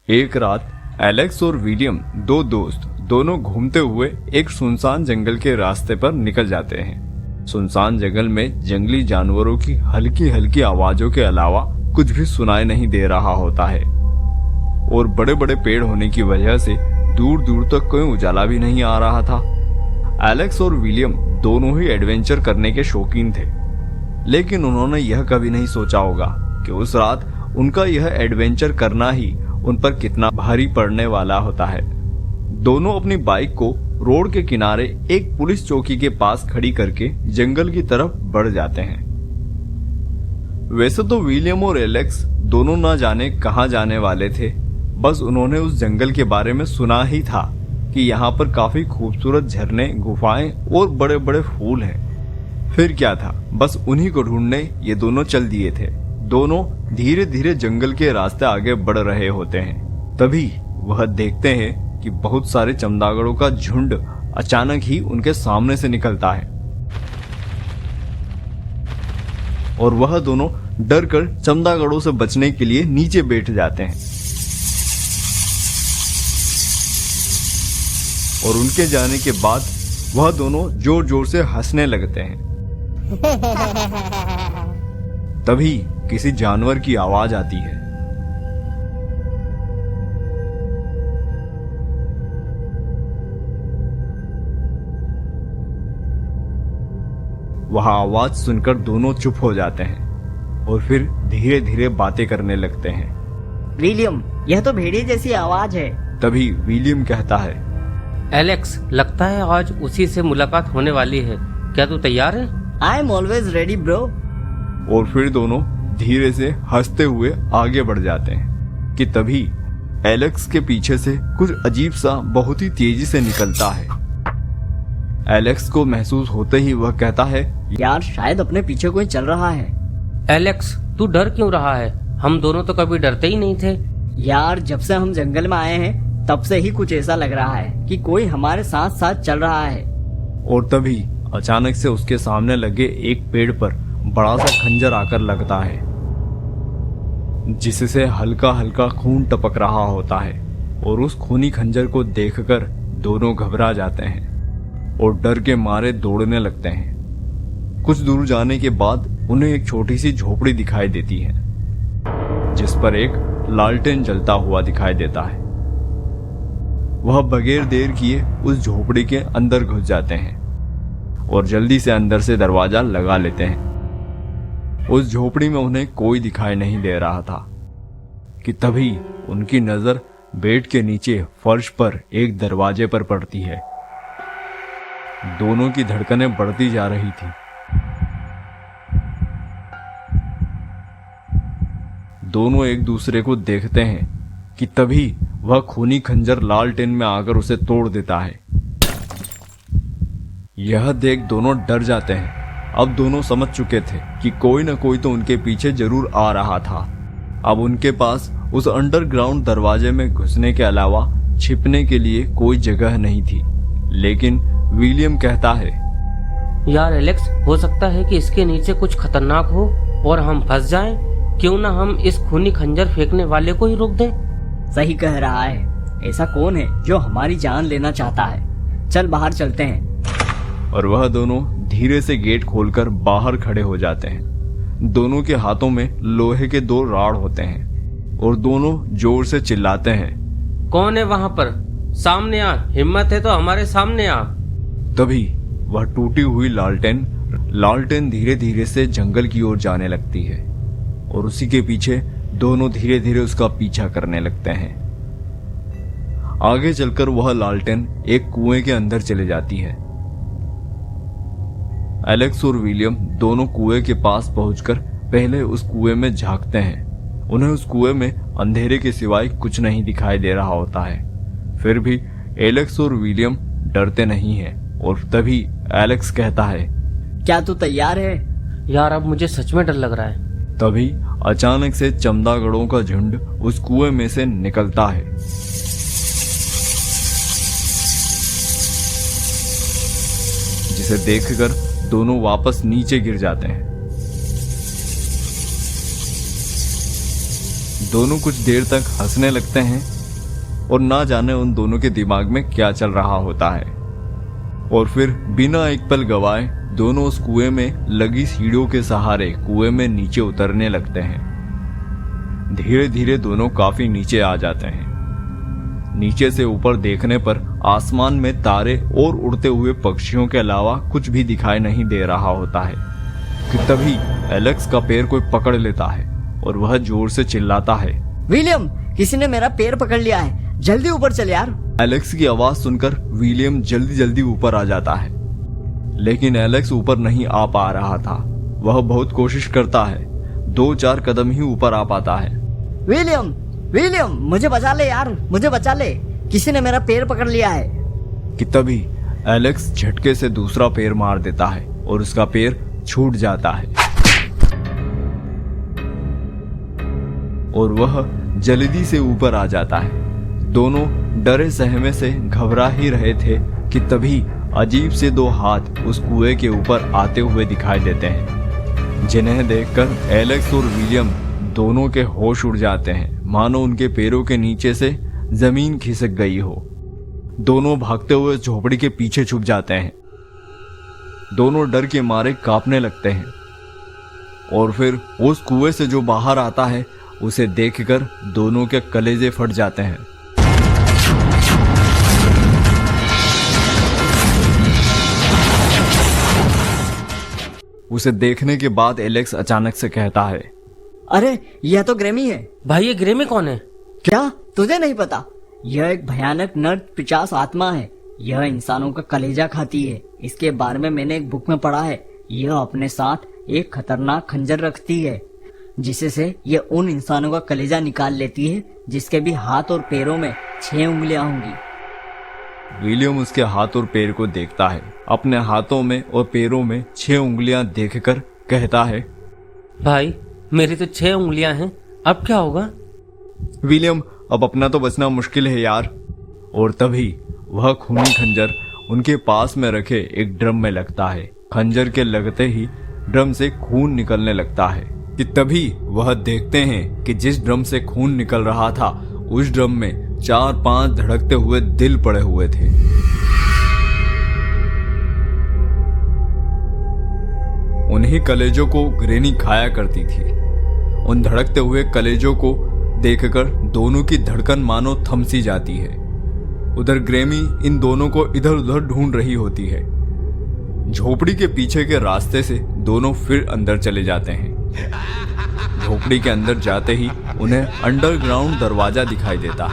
एक रात एलेक्स और विलियम दो दोस्त दोनों घूमते हुए एक सुनसान जंगल के रास्ते पर निकल जाते हैं। सुनसान जंगल में जंगली जानवरों की हल्की हल्की आवाजों के अलावा कुछ भी सुनाई नहीं दे रहा होता है और बड़े बड़े पेड़ होने की वजह से दूर दूर तक कोई उजाला भी नहीं आ रहा था। एलेक्स और विलियम दोनों ही एडवेंचर करने के शौकीन थे, लेकिन उन्होंने यह कभी नहीं सोचा होगा कि उस रात उनका यह एडवेंचर करना ही उन पर कितना भारी पड़ने वाला होता है। दोनों अपनी बाइक को रोड के किनारे एक पुलिस चौकी के पास खड़ी करके जंगल की तरफ बढ़ जाते हैं। वैसे तो विलियम और एलेक्स दोनों ना जाने कहां जाने वाले थे, बस उन्होंने उस जंगल के बारे में सुना ही था कि यहाँ पर काफी खूबसूरत झरने, गुफाएं और बड़े बड़े फूल हैं। फिर क्या था, बस उन्हीं को ढूंढने ये दोनों चल दिए थे। दोनों धीरे धीरे जंगल के रास्ते आगे बढ़ रहे होते हैं। तभी वह देखते हैं कि बहुत सारे चमगादड़ों का झुंड अचानक ही उनके सामने से निकलता है और वह दोनों डर कर चमगादड़ों से बचने के लिए नीचे बैठ जाते हैं और उनके जाने के बाद वह दोनों जोर जोर से हंसने लगते हैं। तभी किसी जानवर की आवाज आती है। वह आवाज सुनकर दोनों चुप हो जाते हैं और फिर धीरे धीरे बातें करने लगते हैं। विलियम, यह तो भेड़िए जैसी आवाज है। तभी विलियम कहता है, एलेक्स, लगता है आज उसी से मुलाकात होने वाली है। क्या तू तैयार है? I am always ready bro. और फिर दोनों धीरे से हंसते हुए आगे बढ़ जाते हैं कि तभी एलेक्स के पीछे से कुछ अजीब सा बहुत ही तेजी से निकलता है। एलेक्स को महसूस होते ही वह कहता है, यार शायद अपने पीछे कोई चल रहा है। एलेक्स, तू डर क्यों रहा है? हम दोनों तो कभी डरते ही नहीं थे। यार जब से हम जंगल में आए हैं तब से ही कुछ ऐसा लग रहा है कि कोई हमारे साथ साथ चल रहा है। और तभी अचानक से उसके सामने लगे एक पेड़ पर बड़ा सा खंजर आकर लगता है, जिससे हल्का हल्का खून टपक रहा होता है। और उस खूनी खंजर को देखकर दोनों घबरा जाते हैं और डर के मारे दौड़ने लगते हैं। कुछ दूर जाने के बाद उन्हें एक छोटी सी झोपड़ी दिखाई देती है, जिस पर एक लालटेन जलता हुआ दिखाई देता है। वह बगैर देर किए उस झोपड़ी के अंदर घुस जाते हैं और जल्दी से अंदर से दरवाजा लगा लेते हैं। उस झोपड़ी में उन्हें कोई दिखाई नहीं दे रहा था कि तभी उनकी नजर बेड के नीचे फर्श पर एक दरवाजे पर पड़ती है। दोनों की धड़कनें बढ़ती जा रही थी। दोनों एक दूसरे को देखते हैं कि तभी वह खूनी खंजर लालटेन में आकर उसे तोड़ देता है। यह देख दोनों डर जाते हैं। अब दोनों समझ चुके थे कि कोई न कोई तो उनके पीछे जरूर आ रहा था। अब उनके पास उस अंडरग्राउंड दरवाजे में घुसने के अलावा छिपने के लिए कोई जगह नहीं थी। लेकिन विलियम कहता है, यार एलेक्स, हो सकता है कि इसके नीचे कुछ खतरनाक हो और हम फंस जाएं। क्यों ना हम इस खूनी खंजर फेंकने वाले को ही रोक दें? सही कह रहा है। ऐसा कौन है जो हमारी जान लेना चाहता है? चल बाहर चलते हैं। और वह दोनों धीरे से गेट खोलकर बाहर खड़े हो जाते हैं। दोनों के हाथों में लोहे के दो राड होते हैं और दोनों जोर से चिल्लाते हैं, कौन है वहां पर? सामने आ, हिम्मत है तो हमारे सामने आ। तभी वह टूटी हुई लालटेन धीरे धीरे से जंगल की ओर जाने लगती है और उसी के पीछे दोनों धीरे धीरे उसका पीछा करने लगते हैं। आगे चलकर वह लालटेन एक कुएं के अंदर चले जाती है। एलेक्स और विलियम दोनों कुएं के पास पहुंचकर पहले उस कुएं में झांकते हैं। उन्हें उस कुएं में अंधेरे के सिवाय कुछ नहीं दिखाई दे रहा होता है। फिर भी एलेक्स और विलियम डरते नहीं हैं और तभी एलेक्स कहता है, क्या तू तैयार है? यार अब मुझे सच में डर लग रहा है। तभी अचानक से चमगादड़ों का झुंड उस कुएं में से निकलता है, जिसे देखकर दोनों वापस नीचे गिर जाते हैं। दोनों कुछ देर तक हंसने लगते हैं और ना जाने उन दोनों के दिमाग में क्या चल रहा होता है। और फिर बिना एक पल गवाए दोनों उस कुएं में लगी सीढ़ियों के सहारे कुएं में नीचे उतरने लगते हैं। धीरे धीरे दोनों काफी नीचे आ जाते हैं। नीचे से ऊपर देखने पर आसमान में तारे और उड़ते हुए पक्षियों के अलावा कुछ भी दिखाई नहीं दे रहा होता है कि तभी एलेक्स का पैर कोई पकड़ लेता है और वह जोर से चिल्लाता है, विलियम, किसी ने मेरा पैर पकड़ लिया है, जल्दी ऊपर चल यार। एलेक्स की आवाज सुनकर विलियम जल्दी जल्दी ऊपर आ जाता है, लेकिन एलेक्स ऊपर नहीं आ पा रहा था। वह बहुत कोशिश करता है, 2-4 कदम ही ऊपर आ पाता है। विलियम, विलियम, मुझे बचा ले यार, मुझे बचा ले, किसी ने मेरा पैर पकड़ लिया है। कि तभी एलेक्स झटके से दूसरा पैर मार देता है और उसका पैर छूट जाता है और वह जल्दी से ऊपर आ जाता है। दोनों डरे सहमे से घबरा ही रहे थे कि तभी अजीब से 2 हाथ उस कुएं के ऊपर आते हुए दिखाई देते हैं, जिन्हें देखकर एलेक्स और विलियम दोनों के होश उड़ जाते हैं, मानो उनके पैरों के नीचे से जमीन खिसक गई हो। दोनों भागते हुए झोपड़ी के पीछे छुप जाते हैं। दोनों डर के मारे कांपने लगते हैं और फिर उस कुएं से जो बाहर आता है उसे देखकर दोनों के कलेजे फट जाते हैं। उसे देखने के बाद एलेक्स अचानक से कहता है, अरे यह तो ग्रेमी है। भाई ये ग्रेमी कौन है? क्या तुझे नहीं पता? यह एक भयानक नर पिशाच आत्मा है। यह इंसानों का कलेजा खाती है। इसके बारे में मैंने एक बुक में पढ़ा है। यह अपने साथ एक खतरनाक खंजर रखती है, जिससे से यह उन इंसानों का कलेजा निकाल लेती है जिसके भी हाथ और पैरों में 6 उंगलियां होंगी। विलियम उसके हाथ और पैर को देखता है। अपने हाथों में और पैरों में 6 उंगलियां देखकर कहता है, भाई मेरी तो 6 उंगलियां हैं, अब क्या होगा? विलियम, अब अपना तो बचना मुश्किल है यार। और तभी वह खूनी खंजर उनके पास में रखे एक ड्रम में लगता है। खंजर के लगते ही ड्रम से खून निकलने लगता है कि तभी वह देखते हैं कि जिस ड्रम से खून निकल रहा था उस ड्रम में 4-5 धड़कते हुए दिल पड़े हुए थे। उन्हीं कलेजों को ग्रेनी खाया करती थी। उन धड़कते हुए कलेजों को देखकर दोनों की धड़कन मानो थम सी जाती है। उधर ग्रेमी इन दोनों को इधर उधर ढूंढ रही होती है। झोपड़ी के पीछे के रास्ते से दोनों फिर अंदर चले जाते हैं। झोपड़ी के अंदर जाते ही उन्हें अंडरग्राउंड दरवाजा दिखाई देता।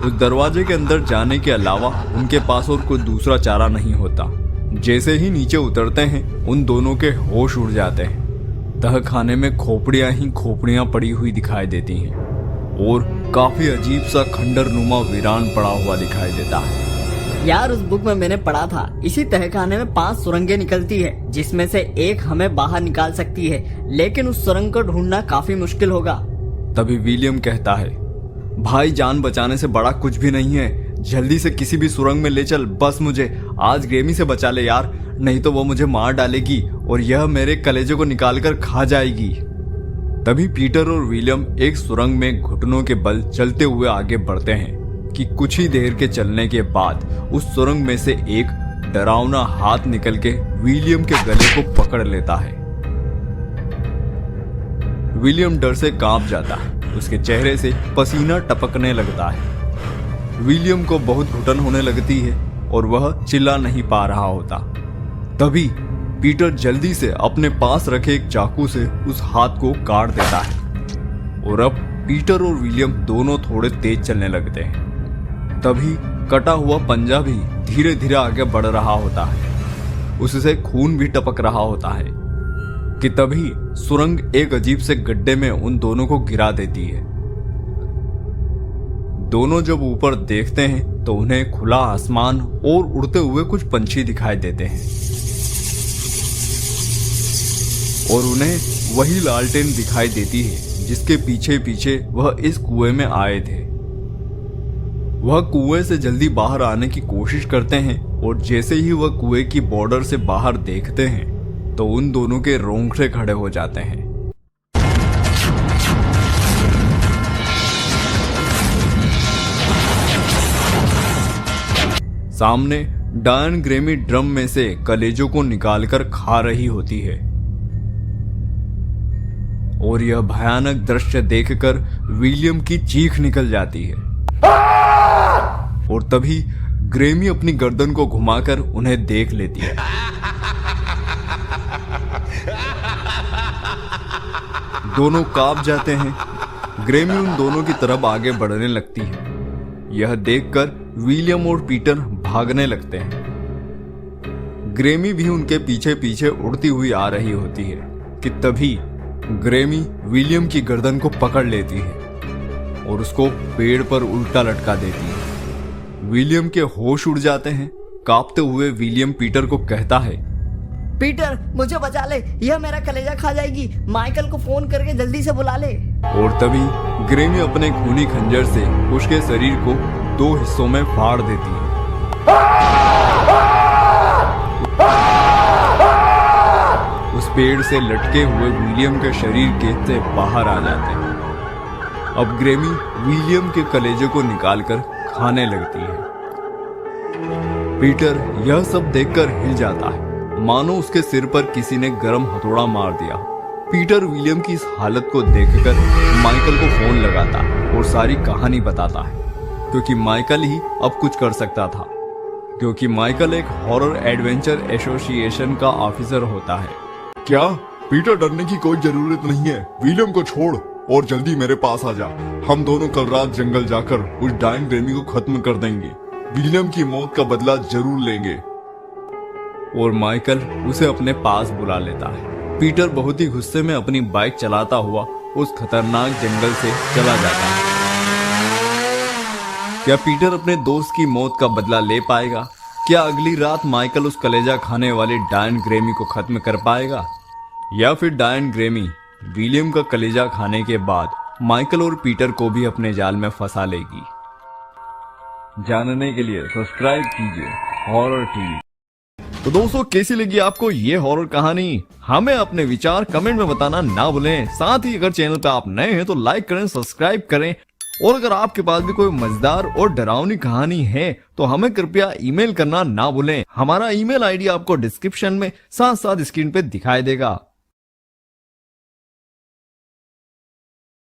उस दरवाजे के अंदर जाने के अलावा उनके पास और कोई दूसरा चारा नहीं होता। जैसे ही नीचे उतरते हैं उन दोनों के होश उड़ जाते हैं। तह खाने में खोपड़ियां ही खोपड़ियां पड़ी हुई दिखाई देती हैं और काफी अजीब सा खंडरनुमा वीरान पड़ा हुआ दिखाई देता है। यार उस बुक में मैंने पढ़ा था, इसी तहखाने में 5 सुरंगें निकलती है, जिसमें से एक हमें बाहर निकाल सकती है, लेकिन उस सुरंग को ढूंढना काफी मुश्किल होगा। तभी विलियम कहता है, भाई जान बचाने से बड़ा कुछ भी नहीं है, जल्दी से किसी भी सुरंग में ले चल, बस मुझे आज ग्रेमी से बचा ले यार, नहीं तो वो मुझे मार डालेगी और यह मेरे कलेजे को निकाल कर खा जाएगी। तभी पीटर और विलियम एक सुरंग में घुटनों के बल चलते हुए आगे बढ़ते हैं कि कुछ ही देर के चलने के बाद उस सुरंग में से एक डरावना हाथ निकल के विलियम के गले को पकड़ लेता है। विलियम डर से कांप जाता है, उसके चेहरे से पसीना टपकने लगता है। विलियम को बहुत घुटन होने लगती है और वह चिल्ला नहीं पा रहा होता। तभी पीटर जल्दी से अपने पास रखे एक चाकू से उस हाथ को काट देता है और अब पीटर और विलियम दोनों थोड़े तेज चलने लगते हैं। तभी कटा हुआ पंजा भी धीरे धीरे आगे बढ़ रहा होता है, उससे खून भी टपक रहा होता है कि तभी सुरंग एक अजीब से गड्ढे में उन दोनों को गिरा देती है। दोनों जब ऊपर देखते हैं तो उन्हें खुला आसमान और उड़ते हुए कुछ पंछी दिखाई देते हैं और उन्हें वही लालटेन दिखाई देती है जिसके पीछे पीछे वह इस कुएं में आए थे। वह कुएं से जल्दी बाहर आने की कोशिश करते हैं और जैसे ही वह कुएं की बॉर्डर से बाहर देखते हैं तो उन दोनों के रोंगटे खड़े हो जाते हैं। सामने डायन ग्रेमी ड्रम में से कलेजों को निकालकर खा रही होती है और यह भयानक दृश्य देखकर विलियम की चीख निकल जाती है और तभी ग्रेमी अपनी गर्दन को घुमाकर उन्हें देख लेती है। दोनों कांप जाते हैं। ग्रेमी उन दोनों की तरफ आगे बढ़ने लगती है। यह देखकर विलियम और पीटर भागने लगते हैं। ग्रेमी भी उनके पीछे पीछे उड़ती हुई आ रही होती है कि तभी ग्रेमी विलियम की गर्दन को पकड़ लेती है और उसको पेड़ पर उल्टा लटका देती है। विलियम के होश उड़ जाते हैं। कांपते हुए विलियम पीटर को कहता है, पीटर मुझे बचा ले, यह मेरा कलेजा खा जाएगी। माइकल को फोन करके जल्दी से बुला ले। और तभी ग्रेमी अपने खूनी खंजर से उसके शरीर को 2 हिस्सों में फाड़ देती है। उस पेड़ से लटके हुए विलियम के शरीर के से बाहर आ जाते हैं। अब ग्रेमी विलियम के कलेजे को निकालकर खाने लगती है। पीटर यह सब देखकर हिल जाता है, मानो उसके सिर पर किसी ने गर्म हथौड़ा मार दिया। पीटर विलियम की इस हालत को देखकर माइकल को फोन लगाता है और सारी कहानी बताता है, क्योंकि माइकल ही अब कुछ कर सकता था, क्योंकि माइकल एक हॉरर एडवेंचर एसोसिएशन का ऑफिसर होता है। क्या? पीटर, डरने की कोई जरूरत नहीं है। विलियम को छोड़ और जल्दी मेरे पास आ जा। हम दोनों कल रात जंगल जाकर उस डायन ग्रेमी को खत्म कर देंगे। विलियम की मौत का बदला जरूर लेंगे। और माइकल उसे अपने पास बुला लेता है। पीटर बहुत ही गुस्से में अपनी बाइक चलाता हुआ उस खतरनाक जंगल से चला जाता है। क्या पीटर अपने दोस्त की मौत का बदला ले पाएगा? क्या अगली रात माइकल उस कलेजा खाने वाले डायन ग्रेमी को खत्म कर पाएगा, या फिर डायन ग्रेमी विलियम का कलेजा खाने के बाद माइकल और पीटर को भी अपने जाल में फंसा लेगी? जानने के लिए सब्सक्राइब कीजिए हॉरर टीवी। तो दोस्तों, कैसी लगी आपको ये हॉरर कहानी? हमें अपने विचार कमेंट में बताना ना भूलें। साथ ही अगर चैनल पे आप नए हैं तो लाइक करें, सब्सक्राइब करें, और अगर आपके पास भी कोई मजेदार और डरावनी कहानी है तो हमें कृपया ईमेल करना ना भूलें। हमारा ईमेल आईडी आपको डिस्क्रिप्शन में साथ साथ स्क्रीन पे दिखाई देगा।